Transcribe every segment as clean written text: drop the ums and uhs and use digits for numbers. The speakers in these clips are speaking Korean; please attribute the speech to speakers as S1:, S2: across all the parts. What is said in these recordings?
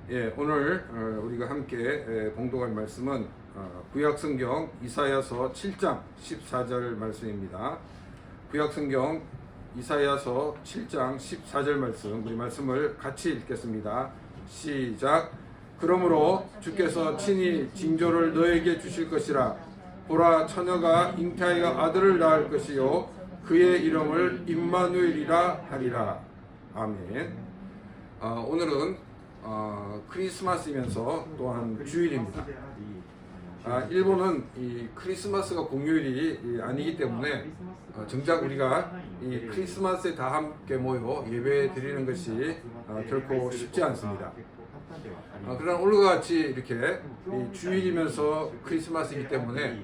S1: 예, 오늘 우리가 함께 공독할 말씀은 구약성경 이사야서 7장 14절 말씀입니다. 구약성경 이사야서 7장 14절 말씀, 우리 말씀을 같이 읽겠습니다. 시작. 그러므로 주께서 친히 징조를 너에게 주실 것이라. 보라, 처녀가 잉태하여 아들을 낳을 것이요 그의 이름을 임마누엘이라 하리라. 아멘. 오늘은 크리스마스이면서 또한 주일입니다. 일본은 이 크리스마스가 공휴일이 아니기 때문에 정작 우리가 이 크리스마스에 다 함께 모여 예배 드리는 것이 결코 쉽지 않습니다. 그러나 오늘과 같이 이렇게 주일이면서 크리스마스이기 때문에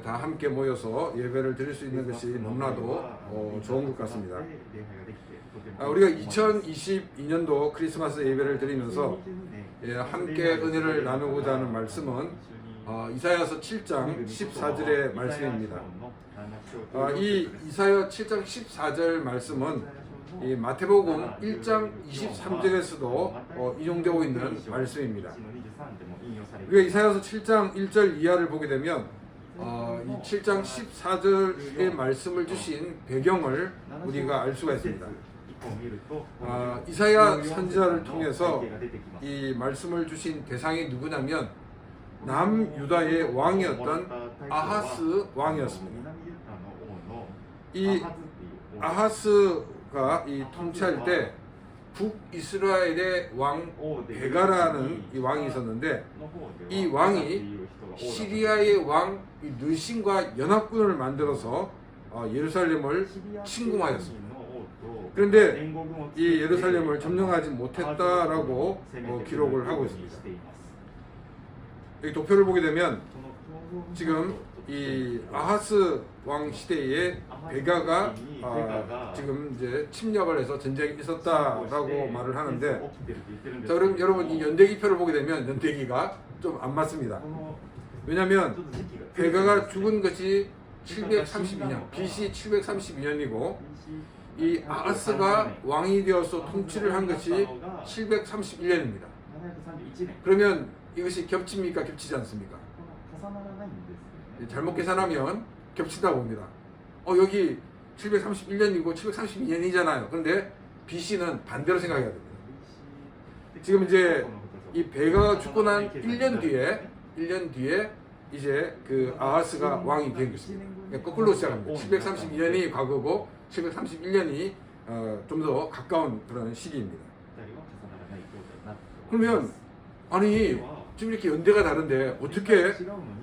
S1: 다 함께 모여서 예배를 드릴 수 있는 것이 너무나도 좋은 것 같습니다. 우리가 2022년도 크리스마스 예배를 드리면서 함께 은혜를 나누고자 하는 말씀은 이사야서 7장 14절의 말씀입니다. 이 이사야 7장 14절 말씀은 이 마태복음 1장 23절에서도 인용되고 있는 말씀입니다. 우리가 이사야서 7장 1절 이하를 보게 되면 이 7장 14절의 말씀을 주신 배경을 우리가 알 수가 있습니다. 이사야 선지자를 통해서 이 말씀을 주신 대상이 누구냐면 남유다의 왕이었던 아하스 왕이었습니다. 이 아하스가 이 통치할 때 북이스라엘의 왕 베가라는 이 왕이 있었는데, 이 왕이 시리아의 왕 르신과 연합군을 만들어서 예루살렘을 침공하였습니다. 그런데 이 예루살렘을 점령하지 못했다라고 기록을 하고 있습니다. 여기 도표를 보게 되면 지금 이 아하스 왕 시대에 베가가 지금 이제 침략을 해서 전쟁이 있었다라고 말을 하는데, 자, 그럼 여러분 이 연대기표를 보게 되면 연대기가 좀 안 맞습니다. 왜냐하면 베가가 죽은 것이 732년 BC 732년이고 이 아하스가 왕이 되어서 통치를 한 것이 731년입니다. 그러면 이것이 겹칩니까? 겹치지 않습니까? 잘못 계산하면 겹친다고 봅니다. 여기 731년이고 732년이잖아요. 그런데 BC는 반대로 생각해야 됩니다. 지금 이제 이 베가가 죽고 난 1년 뒤에 이제 그 아하스가 왕이 된 것입니다. 거꾸로 시작합니다. 732년이 과거고 731년이 좀 더 가까운 그런 시기입니다. 그러면 아니 지금 이렇게 연대가 다른데 어떻게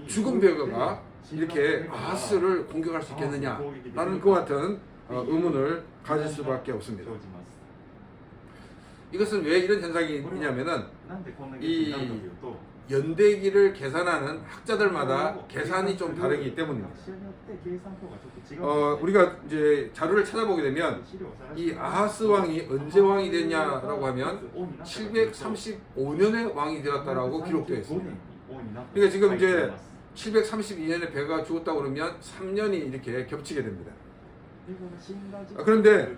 S1: 죽은 베가가 이렇게 아하스를 공격할 수 있겠느냐라는 그 같은 의문을 가질 수밖에 없습니다. 이것은 왜 이런 현상이 있냐면은 이 연대기를 계산하는 학자들마다 계산이 좀 다르기 때문입니다. 우리가 이제 자료를 찾아보게 되면 이 아하스 왕이 언제 왕이 됐냐라고 하면 735년에 왕이 되었다라고 기록되어 있습니다. 그러니까 지금 이제 732년에 베가가 죽었다고 그러면 3년이 이렇게 겹치게 됩니다. 그런데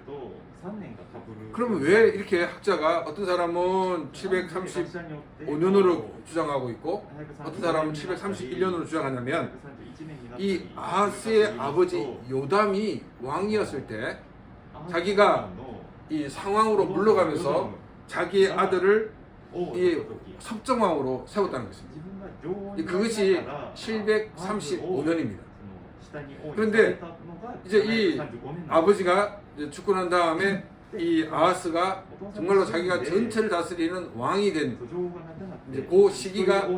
S1: 그러면 왜 이렇게 학자가 어떤 사람은 735년으로 주장하고 있고 어떤 사람은 731년으로 주장하냐면, 이 아하스의 아버지 요담이 왕이었을 때 자기가 이 상왕으로 물러가면서 자기의 아들을 이 섭정왕으로 세웠다는 것입니다. 그것이 735년입니다. 그런데 이제 이 아버지가 죽고 난 다음에 이 아하스가 정말로 자기가 전체를 다스리는 왕이 된 이제 그 시기가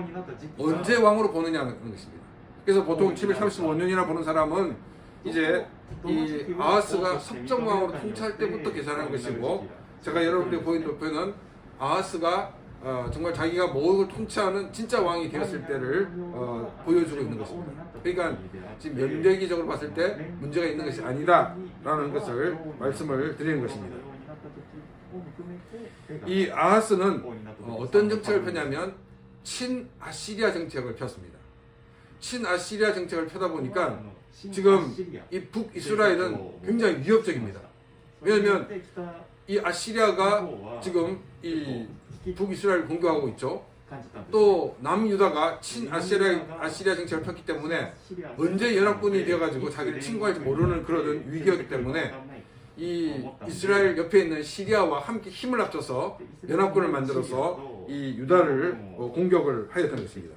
S1: 언제 왕으로 보느냐는 것입니다. 그래서 보통 735년이나 보는 사람은 이제 이 아하스가 섭정왕으로 통치할 때부터 계산하는 것이고, 제가 여러분들이 보인 도표는 아하스가 정말 자기가 모국을 통치하는 진짜 왕이 되었을 때를 보여주고 있는 것입니다. 그러니까 지금 연대기적으로 봤을 때 문제가 있는 것이 아니다라는 것을 말씀을 드리는 것입니다. 이 아하스는 어떤 정책을 폈냐면 친아시리아 정책을 폈습니다. 친아시리아 정책을 펴다 보니까 지금 이 북이스라엘은 굉장히 위협적입니다. 왜냐하면 이 아시리아가 지금 이 북이스라엘을 공격하고 있죠. 또 남유다가 친아시리아 정책을 폈기 때문에 언제 연합군이 되어가지고 자기를 침공할지 모르는 그런 위기였기 때문에 이 이스라엘 옆에 있는 시리아와 함께 힘을 합쳐서 연합군을 만들어서 이 유다를 공격을 하였던 것입니다.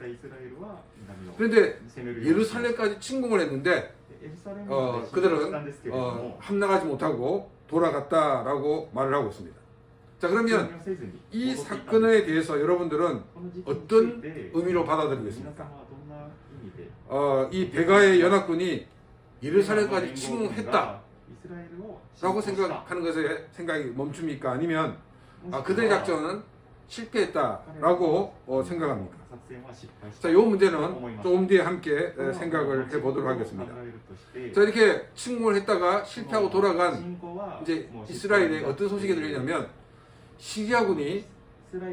S1: 그런데 예루살렘까지 침공을 했는데 그들은 함락하지 못하고 돌아갔다라고 말을 하고 있습니다. 자, 그러면 이 사건에 대해서 여러분들은 어떤 의미로 받아들이겠습니까? 이 베가의 연합군이 예루살렘까지 침공했다 라고 생각하는 것에 생각이 멈춥니까? 아니면 그들의 작전은 실패했다라고 생각합니까? 자, 이 문제는 조금 뒤에 함께 생각을 해보도록 하겠습니다. 자, 이렇게 침공을 했다가 실패하고 돌아간 이제 이스라엘에 어떤 소식이 들리냐면 시리아군이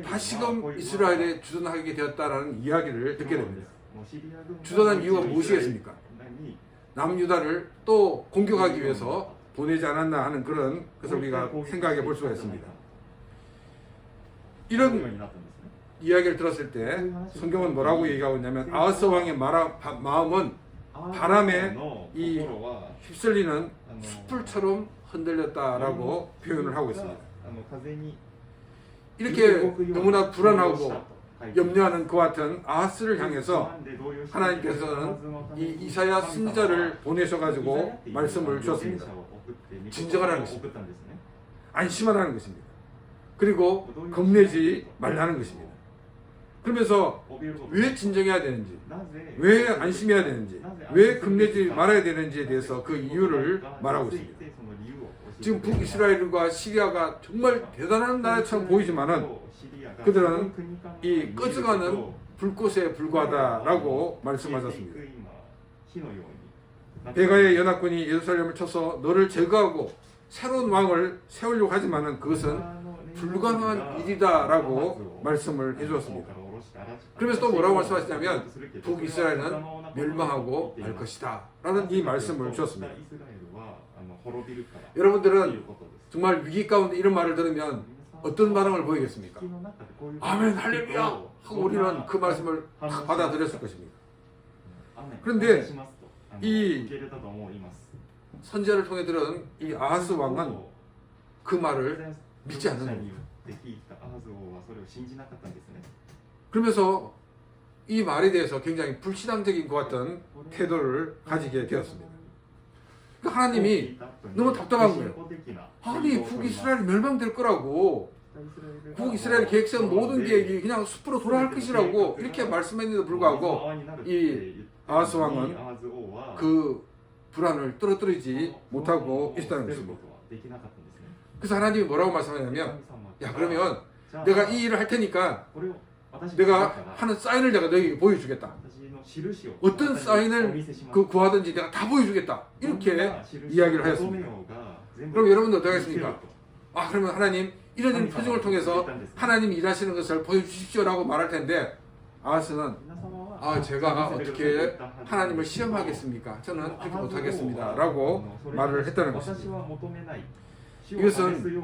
S1: 다시금 이스라엘에 주둔하게 되었다라는 이야기를 듣게 됩니다. 주둔한 이유가 무엇이겠습니까? 남유다를 또 공격하기 위해서 보내지 않았나 하는 그런 것을 우리가 생각해 볼 수가 있습니다. 이런 이야기를 들었을 때 성경은 뭐라고 얘기하고 있냐면 아하스 왕의 마음은 바람에 이 휩쓸리는 숯불처럼 흔들렸다라고 표현을 하고 있습니다. 이렇게 너무나 불안하고 염려하는 그와 같은 아하스를 향해서 하나님께서는 이 이사야 선지자를 보내셔가지고 말씀을 주셨습니다. 진정하라는 것입니다. 안심하라는 것입니다. 그리고 겁내지 말라는 것입니다. 그러면서 왜 진정해야 되는지, 왜 안심해야 되는지, 왜 겁내지 말아야 되는지에 대해서 그 이유를 말하고 있습니다. 지금 북이스라엘과 시리아가 정말 대단한 나라처럼 보이지만은 그들은 이 꺼져가는 불꽃에 불과하다라고 말씀하셨습니다. 베가의 연합군이 예루살렘을 쳐서 너를 제거하고 새로운 왕을 세우려고 하지만은 그것은 불가능한 일이다라고 말씀을 해주었습니다. 그러면서 또 뭐라고 말씀하시냐면 북이스라엘은 멸망하고 말 것이다 라는 이 말씀을 주셨습니다. 여러분들은 정말 위기 가운데 이런 말을 들으면 어떤 반응을 보이겠습니까? 아멘 할렐루야 하고 우리는 그 말씀을 딱 받아들였을 것입니다. 그런데 이 선지자를 통해 들은 이 아하스 왕은 그 말을 믿지 않는 겁니다. 그러면서 이 말에 대해서 굉장히 불신앙적인 것 같은 태도를 가지게 되었습니다. 그러니까 하나님이 너무 답답한 거예요. 아니 북이스라엘이 멸망될 거라고, 북이스라엘 계획세운 모든 계획이 그냥 숲으로 돌아갈 것이라고 이렇게 말씀했는데도 불구하고 이 아하스 왕은 그 불안을 떨어뜨리지 못하고 있었다는 것입니다. 그래서 하나님이 뭐라고 말씀하냐면 야 그러면 내가 이 일을 할 테니까 내가 하는 사인을 내가 너에게 보여주겠다. 어떤 사인을 구하든지 내가 다 보여주겠다. 이렇게 이야기를 하였습니다. 그럼 여러분들 어떻게 하겠습니까? 그러면 하나님 이런 표정을 통해서 하나님이 일하시는 것을 보여주십시오라고 말할 텐데 아하스는 제가 어떻게 하나님을 시험하겠습니까? 저는 그렇게 못하겠습니다 라고 말을 했다는 것입니다. 이것은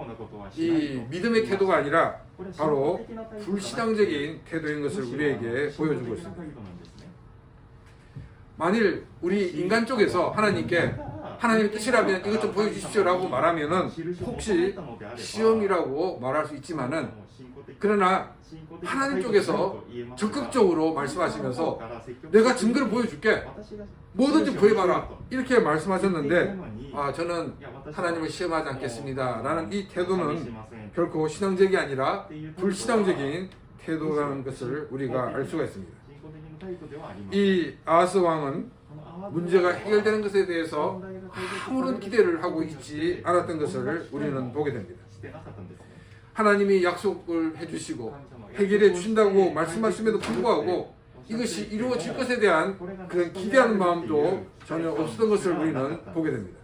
S1: 이 믿음의 태도가 아니라 바로 불신앙적인 태도인 것을 우리에게 보여주고 있습니다. 만일 우리 인간 쪽에서 하나님께 하나님의 뜻이라면 이것 좀 보여주십시오 라고 말하면은 혹시 시험이라고 말할 수 있지만은 그러나 하나님 쪽에서 적극적으로 말씀하시면서 내가 증거를 보여줄게, 뭐든지 보여봐라 이렇게 말씀하셨는데 저는 하나님을 시험하지 않겠습니다 라는 이 태도는 결코 신앙적이 아니라 불신앙적인 태도라는 것을 우리가 알 수가 있습니다. 이 아하스 왕은 문제가 해결되는 것에 대해서 아무런 기대를 하고 있지 않았던 것을 우리는 보게 됩니다. 하나님이 약속을 해주시고 해결해 주신다고 말씀하심에도 불구하고 이것이 이루어질 것에 대한 그런 기대하는 마음도 전혀 없었던 것을 우리는 보게 됩니다.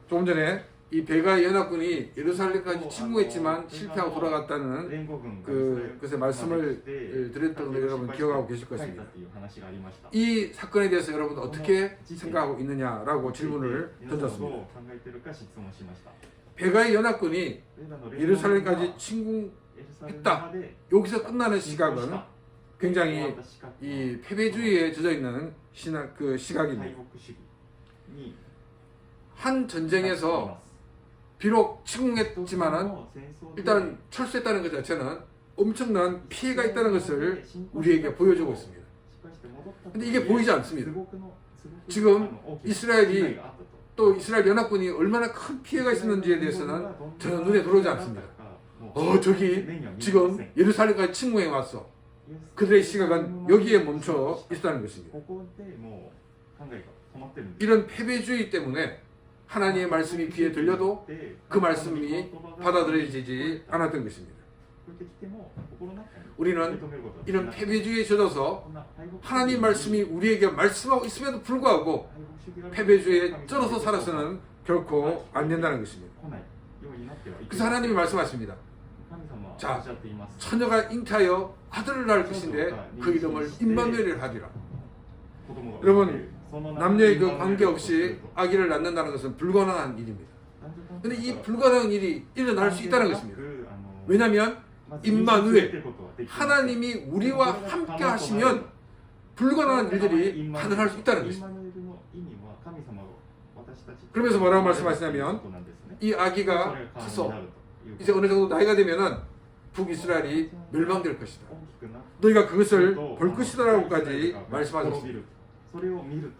S1: 조금 전에 이 베가의 연합군이 예루살렘까지 침공했지만 실패하고 돌아갔다는 그것의 말씀을 드렸던 걸 여러분 기억하고 계실 것입니다. 이 사건에 대해서 여러분 어떻게 생각하고 있느냐라고 질문을 던졌습니다. 베가의 연합군이 예루살렘까지 침공했다. 여기서 끝나는 시각은 굉장히 이 패배주의에 젖어 있는 시각입니다. 한 전쟁에서 비록 침공했지만은 일단 철수했다는 것 자체는 엄청난 피해가 있다는 것을 우리에게 보여주고 있습니다. 근데 이게 보이지 않습니다. 지금 이스라엘이 또 이스라엘 연합군이 얼마나 큰 피해가 있었는지에 대해서는 전혀 눈에 들어오지 않습니다. 저기 지금 예루살렘까지 침공해 왔어. 그들의 시각은 여기에 멈춰 있다는 것입니다. 이런 패배주의 때문에 하나님의 말씀이 귀에 들려도 그 말씀이 받아들여지지 않았던 것입니다. 우리는 이런 패배주의에 젖어서 하나님 말씀이 우리에게 말씀하고 있음에도 불구하고 패배주의에 쩔어서 살아서는 결코 안 된다는 것입니다. 그래서 하나님이 말씀하십니다. 자, 처녀가 잉태하여 아들을 낳을 것인데 그 이름을 임마누엘이라 하리라. 여러분, 남녀의 그 관계없이 아기를 낳는다는 것은 불가능한 일입니다. 그런데 이 불가능한 일이 일어날 수 있다는 것입니다. 왜냐하면 임마누엘, 하나님이 우리와 함께 하시면 불가능한 일들이 가능할 수 있다는 것입니다. 그러면서 뭐라고 말씀하시냐면 이 아기가 커서 이제 어느 정도 나이가 되면은 북이스라엘이 멸망될 것이다. 너희가 그것을 볼 것이다라고까지 말씀하셨습니다.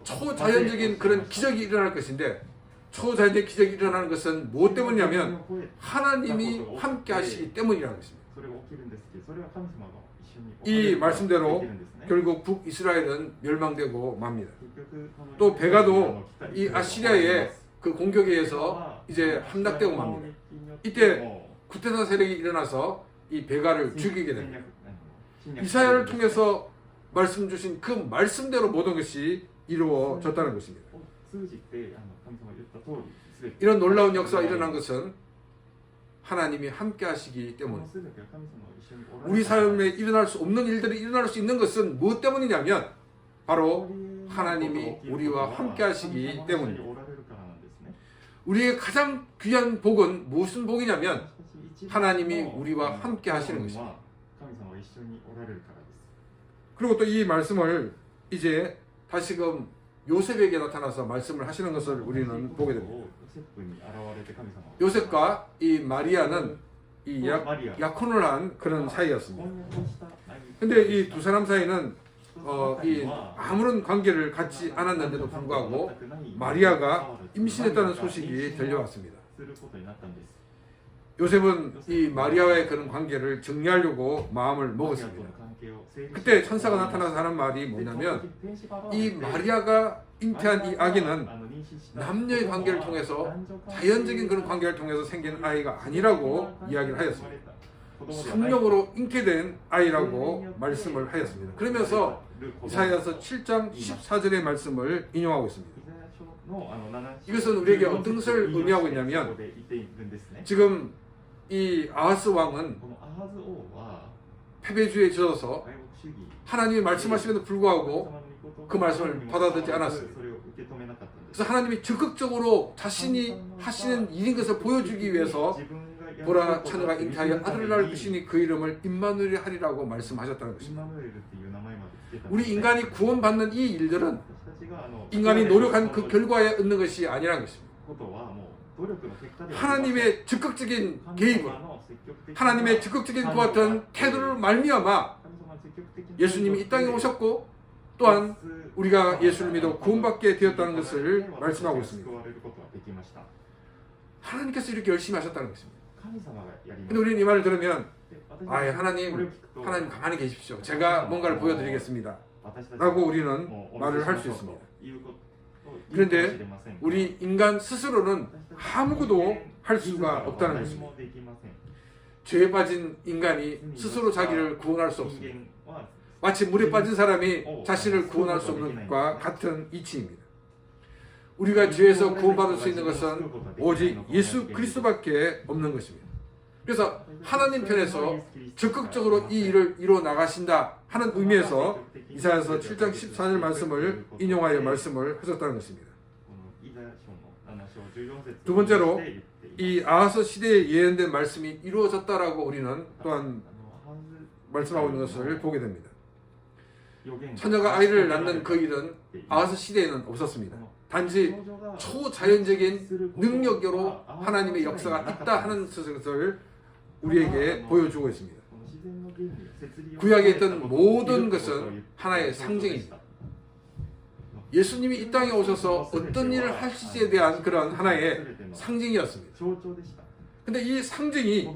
S1: 초자연적인 그런 기적이 일어날 것인데 초자연적인 기적이 일어나는 것은 무엇 때문이냐면 하나님이 함께 하시기 때문이라는 것입니다. 이 말씀대로 결국 북이스라엘은 멸망되고 맙니다. 또 베가도 이 아시리아의 그 공격에 의해서 이제 함락되고 맙니다. 이때 구테타 세력이 일어나서 이 베가를 죽이게 됩니다. 이사야를 통해서 말씀 주신 그 말씀대로 모든 것이 이루어졌다는 것입니다. 이런 놀라운 역사가 일어난 것은 하나님이 함께 하시기 때문입니다. 우리 삶에 일어날 수 없는 일들이 일어날 수 있는 것은 무엇 때문이냐면 바로 하나님이 우리와 함께 하시기 때문입니다. 우리의 가장 귀한 복은 무슨 복이냐면 하나님이 우리와 함께 하시는 것입니다. 그리고 또 이 말씀을 이제 다시금 요셉에게 나타나서 말씀을 하시는 것을 우리는 보게 됩니다. 요셉과 이 마리아는 이 약혼을 한 그런 사이였습니다. 근데 이 두 사람 사이는 이 아무런 관계를 갖지 않았는데도 불구하고 마리아가 임신했다는 소식이 들려왔습니다. 요셉은 이 마리아와의 그런 관계를 정리하려고 마음을 먹었습니다. 그때 천사가 나타나서 하는 말이 뭐냐면 이 마리아가 잉태한 이 아기는 남녀의 관계를 통해서 자연적인 그런 관계를 통해서 생긴 아이가 아니라고 이야기를 하였습니다. 성령으로 잉태된 아이라고 말씀을 하였습니다. 그러면서 이사야서 7장 14절의 말씀을 인용하고 있습니다. 이것은 우리에게 어떤 것을 의미하고 있냐면 지금 이 아하스 왕은 패배주의에 젖어서 하나님이 말씀하시면도 불구하고 그 말씀을 받아들이지 않았습니다. 그래서 하나님이 적극적으로 자신이 하시는 일인 것을 보여주기 위해서 보라 처녀가 잉태하여 아들을 낳을 것이니 그 이름을 임마누엘이 하리라고 말씀하셨다는 것입니다. 우리 인간이 구원받는 이 일들은 인간이 노력한 그 결과에 얻는 것이 아니라는 것입니다. 하나님의 적극적인 개입을, 하나님의 적극적인 그 같은 태도를 말미암아 예수님이 이 땅에 오셨고 또한 우리가 예수를 믿어 구원받게 되었다는 것을 말씀하고 있습니다. 하나님께서 이렇게 열심히 하셨다는 것입니다. 근데 우리는 이 말을 들으면 하나님 가만히 계십시오. 제가 뭔가를 보여드리겠습니다. 라고 우리는 말을 할 수 있습니다. 그런데 우리 인간 스스로는 아무것도 할 수가 없다는 것입니다. 죄에 빠진 인간이 스스로 자기를 구원할 수 없습니다. 마치 물에 빠진 사람이 자신을 구원할 수 없는 것과 같은 이치입니다. 우리가 죄에서 구원받을 수 있는 것은 오직 예수 그리스도밖에 없는 것입니다. 그래서 하나님 편에서 적극적으로 이 일을 이루어 나가신다 하는 의미에서 이사야서 7장 14절 말씀을 인용하여 말씀을 하셨다는 것입니다. 두 번째로 이 아하스 시대에 예언된 말씀이 이루어졌다라고 우리는 또한 말씀하고 있는 것을 보게 됩니다. 처녀가 아이를 낳는 그 일은 아하스 시대에는 없었습니다. 단지 초자연적인 능력으로 하나님의 역사가 있다 하는 것을 우리에게 보여주고 있습니다. 구약에 있던 모든 것은 하나의 상징입니다. 예수님이 이 땅에 오셔서 어떤 일을 하실지에 대한 그런 하나의 상징이었습니다. 근데 이 상징이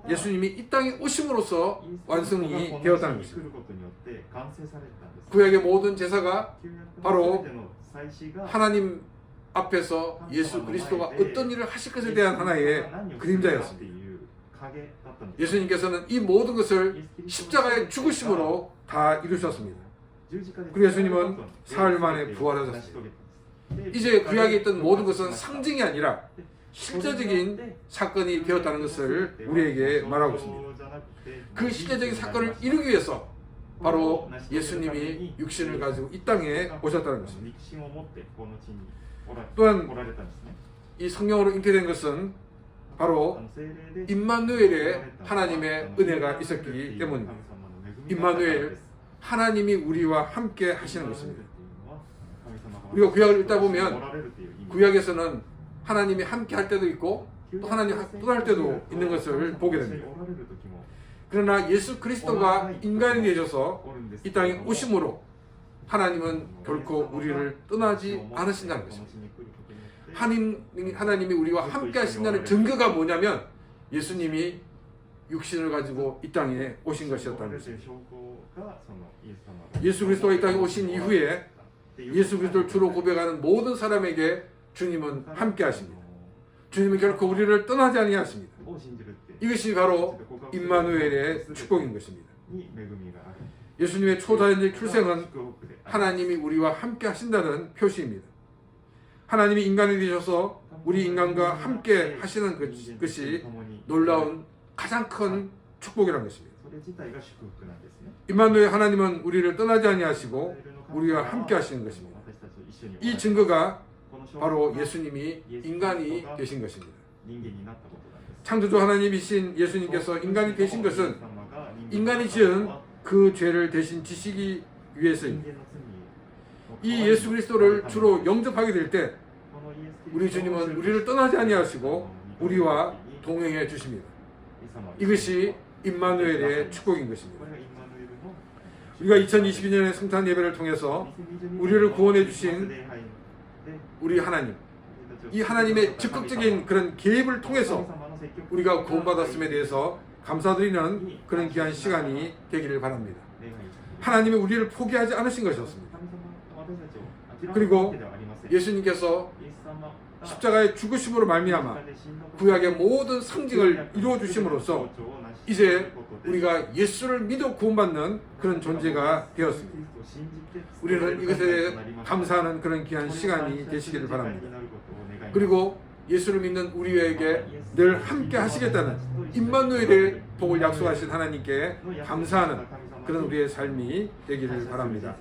S1: 예수님이 이 땅에 오심으로써 완성이 되었다는 것입니다. 구약의 모든 제사가 바로 하나님 앞에서 예수 그리스도가 어떤 일을 하실 것에 대한 하나의 그림자였습니다. 예수님께서는 이 모든 것을 십자가의 죽으심으로 다 이루셨습니다. 그리고 예수님은 사흘 만에 부활하셨습니다. 이제 구약에 있던 모든 것은 상징이 아니라 실제적인 사건이 되었다는 것을 우리에게 말하고 있습니다. 그 실제적인 사건을 이루기 위해서 바로 예수님이 육신을 가지고 이 땅에 오셨다는 것입니다. 또한 이 성경으로 잉태된 것은 바로 임마누엘의 하나님의 은혜가 있었기 때문입니다. 임마누엘, 하나님이 우리와 함께 하시는 것입니다. 우리가 구약을 읽다 보면 구약에서는 하나님이 함께 할 때도 있고 또 하나님 떠날 때도 있는 것을 보게 됩니다. 그러나 예수 그리스도가 인간이 되셔서 이 땅에 오심으로 하나님은 결코 우리를 떠나지 않으신다는 것입니다. 하나님이 우리와 함께 하신다는 증거가 뭐냐면 예수님이 육신을 가지고 이 땅에 오신 것이었다는 것입니다. 예수 그리스도가 이 땅에 오신 이후에 예수 그리스도를 주로 고백하는 모든 사람에게 주님은 함께 하십니다. 주님은 결코 우리를 떠나지 아니하십니다. 이것이 바로 임마누엘의 축복인 것입니다. 예수님의 초자연적 출생은 하나님이 우리와 함께 하신다는 표시입니다. 하나님이 인간이 되셔서 우리 인간과 함께 하시는 것이 놀라운 가장 큰 축복이라는 것입니다. 임마누엘 하나님은 우리를 떠나지 아니하시고 우리와 함께 하시는 것입니다. 이 증거가 바로 예수님이 인간이 되신 것입니다. 창조주 하나님이신 예수님께서 인간이 되신 것은 인간이 지은 그 죄를 대신 지시기 위해서입니다. 이 예수 그리스도를 주로 영접하게 될 때 우리 주님은 우리를 떠나지 아니하시고 우리와 동행해 주십니다. 이것이 임마누엘의 축복인 것입니다. 우리가 2022년의 성탄 예배를 통해서 우리를 구원해 주신 우리 하나님, 이 하나님의 적극적인 그런 개입을 통해서 우리가 구원받았음에 대해서 감사드리는 그런 귀한 시간이 되기를 바랍니다. 하나님이 우리를 포기하지 않으신 것이었습니다. 그리고 예수님께서 십자가의 죽으심으로 말미암아 구약의 모든 상징을 이루어 주심으로써 이제 우리가 예수를 믿어 구원받는 그런 존재가 되었습니다. 우리는 이것에 대해 감사하는 그런 귀한 시간이 되시기를 바랍니다. 그리고 예수를 믿는 우리에게 늘 함께 하시겠다는 임마누엘의 복을 약속하신 하나님께 감사하는 그런 우리의 삶이 되기를 바랍니다.